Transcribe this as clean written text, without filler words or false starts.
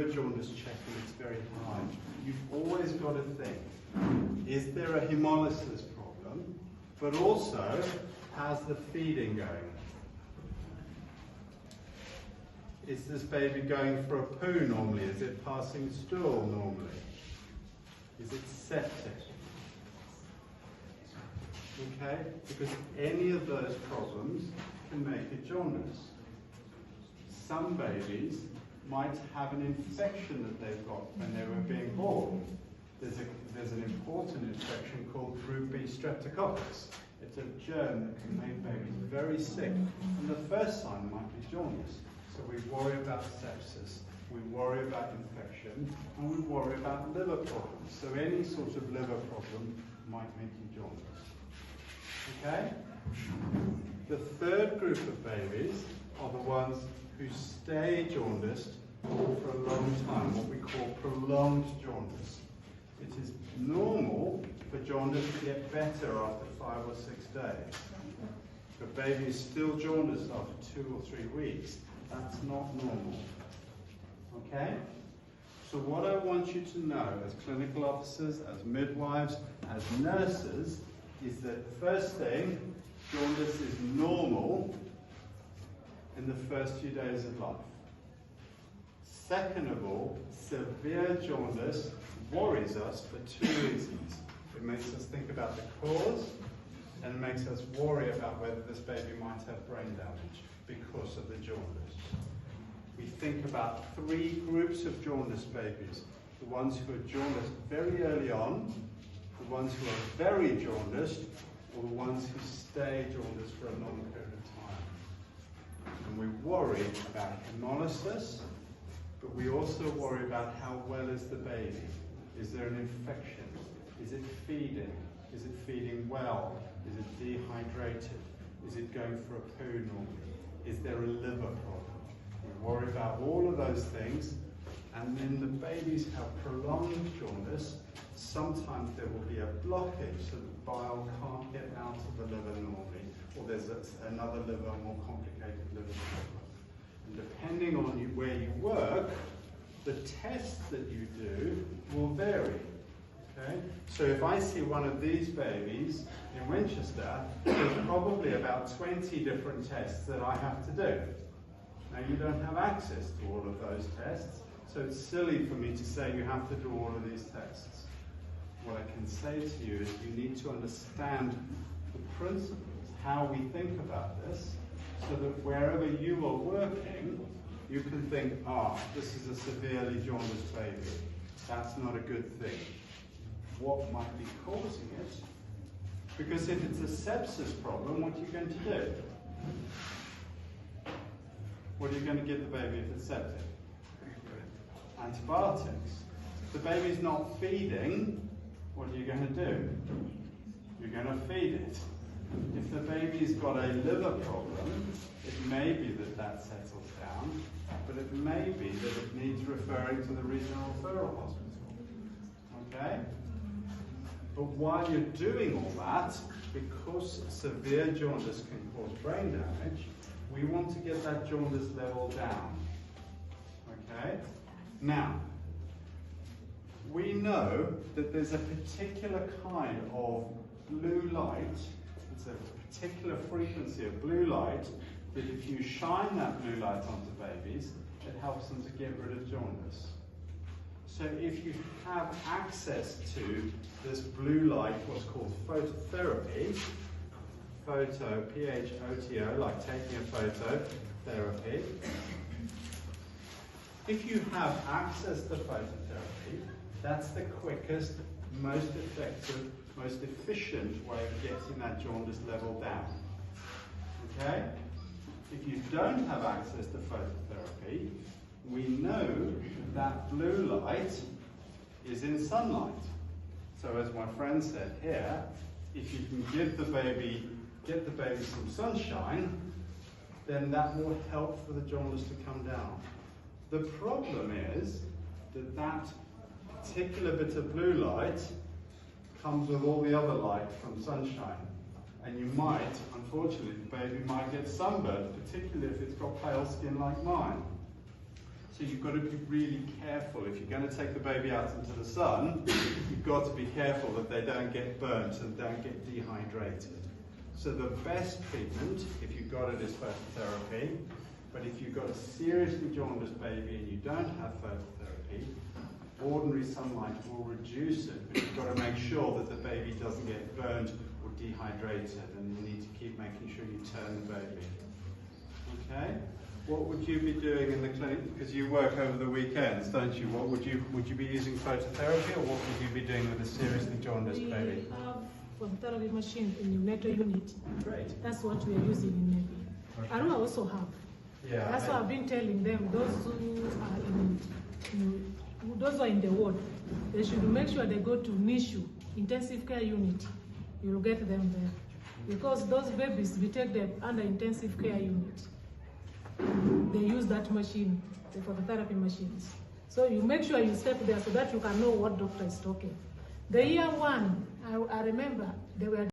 a jaundice check and it's very high, you've always got to think, is there a hemolysis problem, but also, how's the feeding going? Is this baby going for a poo normally? Is it passing stool normally? Is it septic? Okay, because any of those problems can make a jaundice. Some babies might have an infection that they've got when they were being born. There's an important infection called Group B streptococcus. It's a germ that can make babies very sick. And the first sign might be jaundice. So we worry about sepsis, we worry about infection, and we worry about liver problems. So any sort of liver problem might make you jaundice. Okay? The third group of babies are the ones who stay jaundiced for a long time, what we call prolonged jaundice. It is normal for jaundice to get better after 5 or 6 days. If a baby is still jaundiced after 2 or 3 weeks, that's not normal. Okay? So what I want you to know as clinical officers, as midwives, as nurses, is that first thing, jaundice is normal in the first few days of life. Second of all, severe jaundice worries us for 2 reasons. It makes us think about the cause, and it makes us worry about whether this baby might have brain damage because of the jaundice. We think about 3 groups of jaundice babies. The ones who are jaundiced very early on, the ones who are very jaundiced, or the ones who stay jaundiced for a long period of time. And we worry about hemolysis, but we also worry about how well is the baby. Is there an infection? Is it feeding? Is it feeding well? Is it dehydrated? Is it going for a poo normally? Is there a liver problem? We worry about all of those things, and then the babies have prolonged jaundice. Sometimes there will be a blockage so the bile can't get out of the liver normally, or there's another liver, more complicated liver problem. And depending on where you work, the tests that you do will vary. Okay? So if I see one of these babies in Winchester, there's probably about 20 different tests that I have to do. Now you don't have access to all of those tests, so it's silly for me to say you have to do all of these tests. What I can say to you is you need to understand the principles, how we think about this, so that wherever you are working, you can think, this is a severely jaundiced baby. That's not a good thing. What might be causing it? Because if it's a sepsis problem, what are you going to do? What are you going to give the baby if it's septic? Antibiotics. If the baby's not feeding, what are you going to do? You're going to feed it. If the baby's got a liver problem, it may be that that settles down, but it may be that it needs referring to the regional referral hospital. Okay? But while you're doing all that, because severe jaundice can cause brain damage, we want to get that jaundice level down. Okay? Now, we know that there's a particular kind of blue light, it's a particular frequency of blue light, that if you shine that blue light onto babies, it helps them to get rid of jaundice. So if you have access to this blue light, what's called phototherapy, photo, P-H-O-T-O, like taking a photo, therapy. If you have access to phototherapy, that's the quickest, most effective, most efficient way of getting that jaundice level down. Okay? If you don't have access to phototherapy, we know that blue light is in sunlight. So as my friend said here, if you can get the baby some sunshine, then that will help for the jaundice to come down. The problem is that that particular bit of blue light comes with all the other light from sunshine. And you might, unfortunately, the baby might get sunburned, particularly if it's got pale skin like mine. So you've got to be really careful. If you're going to take the baby out into the sun, you've got to be careful that they don't get burnt and don't get dehydrated. So the best treatment, if you've got it, is phototherapy. But if you've got a seriously jaundiced baby and you don't have phototherapy, ordinary sunlight will reduce it, but you've got to make sure that the baby doesn't get burnt or dehydrated, and you need to keep making sure you turn the baby. Okay? What would you be doing in the clinic? Because you work over the weekends, don't you? What would you be using phototherapy, or what would you be doing with a seriously jaundiced baby? We have phototherapy machine in neonatal unit. Great. That's what we are using in Nebi. Okay. Arua also have. Yeah. That's why I've been telling them, those who are in the ward, they should make sure they go to NICU, intensive care unit. You'll get them there. Because those babies, we take them under intensive care unit. They use that machine, the phototherapy machines. So you make sure you step there so that you can know what doctor is talking. The year one, I remember they were